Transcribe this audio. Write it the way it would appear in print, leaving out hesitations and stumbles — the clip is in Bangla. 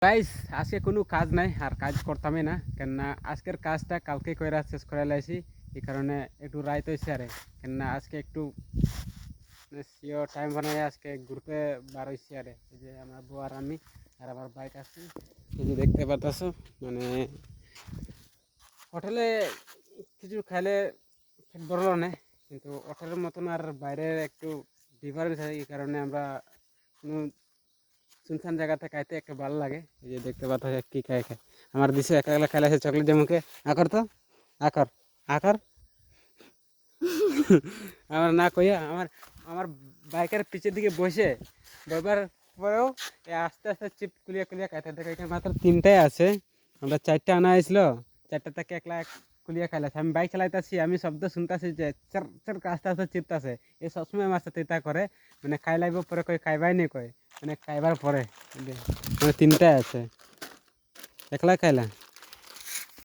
গাইস আজকে কোনো কাজ নাই আর কাজ করতামই না, কেননা আজকের কাজটা কালকে কইরা শেষ করে লাইছি। এই কারণে একটু রাইত হয়েছে আরে, কেননা আজকে একটু সিও টাইম বানাই আজকে ঘুরতে বার হয়েছি আরে। এই যে আমার বউ আর আমি আর আমার বাইক আছে, এই যে দেখতে পারতাছো। মানে হোটেলে কিছু খাইলে পেট ভরলো না, কিন্তু হোটেলের মতন আর বাইরের একটু ডিফারেন্স আছে। এই কারণে আমরা কোনো শুনশান জায়গাতে খাইতে একটু ভালো লাগে। এই যে দেখতে পাচ্ছ কি খাই খায় আমার দিছে, একা একলা খাইলে আছে চকলেট যেমনকে আকর তো আকর আকর আমার না কইয়া আমার আমার বাইকের পিছের দিকে বসে বইবার পরেও আস্তে আস্তে চিপ কুলিয়া কুলিয়া খাইতে দেখে। এখানে মাত্র তিনটাই আছে, আমরা চারটা আনা হয়েছিল, চারটা থেকে একলা কুলিয়া খাইলাছে। আমি বাইক চালাইতেছি, আমি শব্দ শুনতেছি যে চার চার আস্তে আস্তে চিপতাছে। এ সবসময় আমার সাথে এটা করে, মানে খাই লাগব পরে কই খাইবাই নেই কয়, মানে খাইবার পরে। মানে তিনটাই আছে, একলা খাইলা।